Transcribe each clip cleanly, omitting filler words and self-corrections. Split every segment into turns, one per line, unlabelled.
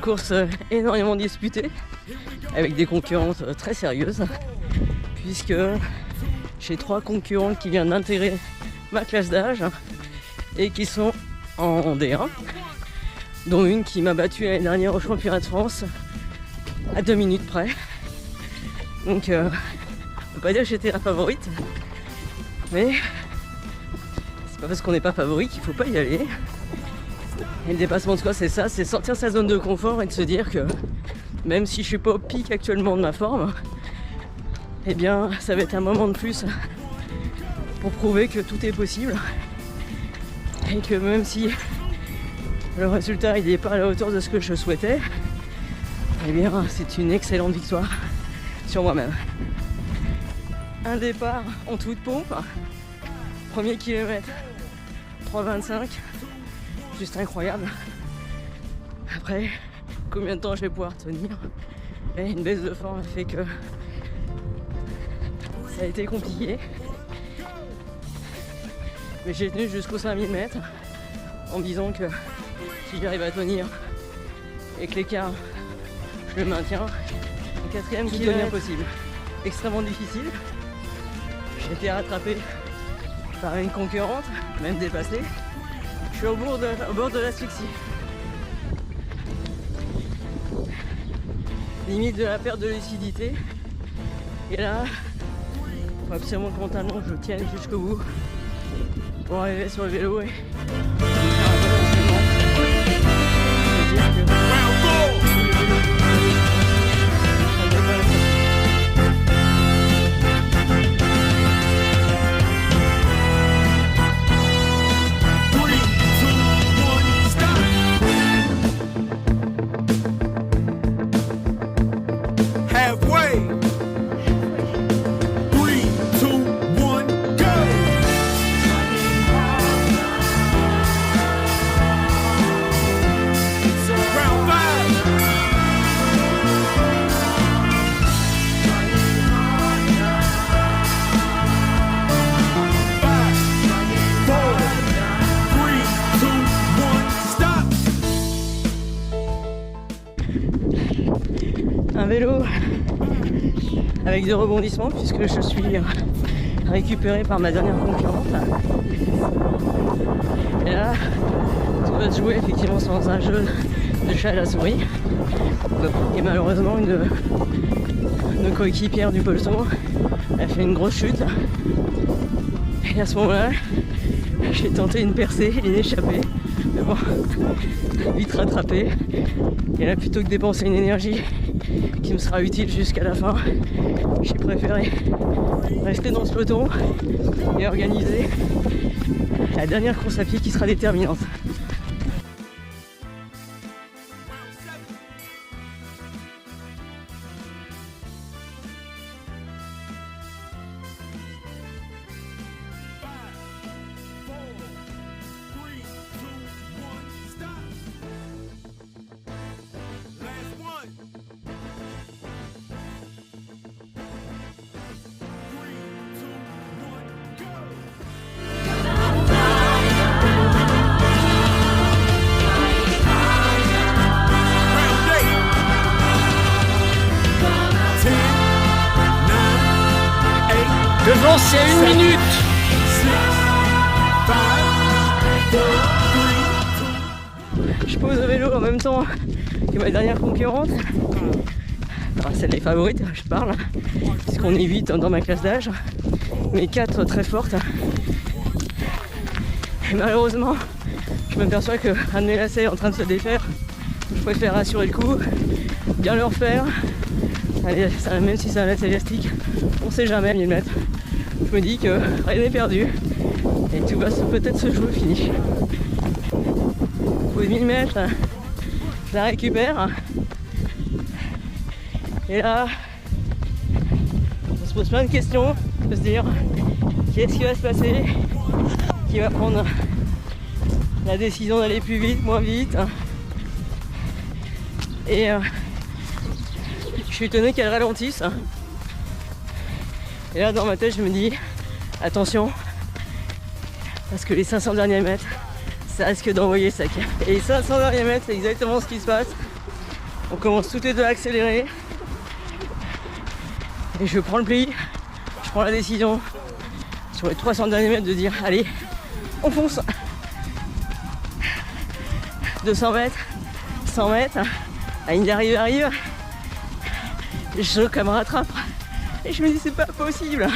Course énormément disputée, avec des concurrentes très sérieuses, puisque j'ai 3 concurrentes qui viennent d'intégrer ma classe d'âge et qui sont en D1, dont une qui m'a battu l'année dernière au championnat de France à 2 minutes près. Donc on peut pas dire que j'étais la favorite, mais c'est pas parce qu'on n'est pas favori qu'il faut pas y aller. Et le dépassement de soi, c'est ça, c'est sortir sa zone de confort et de se dire que même si je suis pas au pic actuellement de ma forme, eh bien ça va être un moment de plus pour prouver que tout est possible et que même si le résultat il n'est pas à la hauteur de ce que je souhaitais, eh bien c'est une excellente victoire sur moi-même. Un départ en toute pompe, premier kilomètre 3,25, juste incroyable. Après, combien de temps je vais pouvoir tenir? Et une baisse de forme fait que ça a été compliqué. Mais j'ai tenu jusqu'aux 5000 mètres en me disant que si j'arrive à tenir et que l'écart je le maintiens, le 4e kilomètre possible. Extrêmement difficile. J'ai été rattrapé par une concurrente, même dépassée. Je suis au bord de l'asphyxie. Limite de la perte de lucidité. Et là, il faut absolument que mentalement je tienne jusqu'au bout pour arriver sur le vélo et un vélo avec des rebondissements puisque je suis récupéré par ma dernière concurrente. Et là, tout va se jouer effectivement sans un jeu de chat à la souris. Et malheureusement, une de nos coéquipières du peloton a fait une grosse chute. Et à ce moment-là, j'ai tenté une percée, une échappée. Mais bon, vite rattrapé. Et là, plutôt que dépenser une énergie qui me sera utile jusqu'à la fin, j'ai préféré rester dans ce peloton et organiser la dernière course à pied qui sera déterminante.
Devant, c'est 1 minute.
Je pose au vélo en même temps que ma dernière concurrente. Alors, celle des favorites, je parle, puisqu'on est 8 dans ma classe d'âge, mais 4 très fortes. Et malheureusement, je m'aperçois qu'un de mes lacets est en train de se défaire. Je préfère assurer le coup, bien le refaire. Allez, même si c'est un lacet élastique, on sait jamais à 1000 mètres. Je me dis que rien n'est perdu et tout va peut-être se jouer au finish. Au bout de 1000 mètres, je la récupère. Et là, on se pose plein de questions. On peut se dire, qu'est-ce qui va se passer? Qui va prendre la décision d'aller plus vite, moins vite? Et je suis étonné qu'elle ralentisse. Et là, dans ma tête, je me dis, attention, parce que les 500 derniers mètres, ça risque d'envoyer sec. Et les 500 derniers mètres, c'est exactement ce qui se passe. On commence toutes les deux à accélérer. Et je prends le pli. Je prends la décision sur les 300 derniers mètres de dire allez, on fonce. 200 mètres, 100 mètres, la ligne d'arrivée arrive. Je me rattrape. Et je me dis c'est pas possible.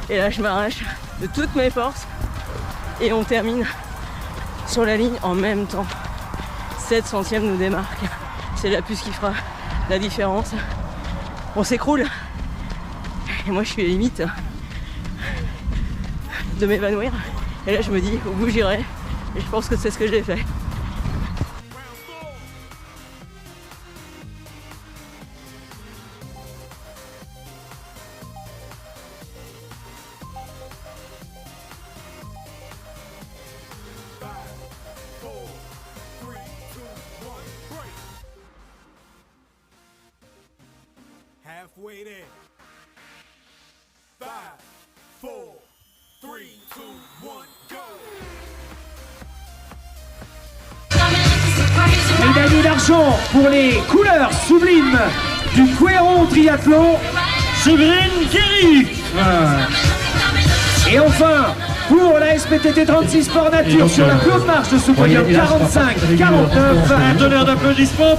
Et là je m'arrache de toutes mes forces. Et on termine sur la ligne en même temps. 7 centièmes nous démarque. C'est la puce qui fera la différence. On s'écroule. Et moi je suis à la limite de m'évanouir. Et là je me dis au bout j'irai. Et je pense que c'est ce que j'ai fait.
Halfway there. 5, 4, 3, 2, 1, go!
Médaille d'argent pour les couleurs sublimes du Couéron Triathlon, Séverine Thierry. Et enfin, pour la SPTT 36 Sport Nature, sur la plus haute marche de ce podium 45-49, un tonnerre d'applaudissements.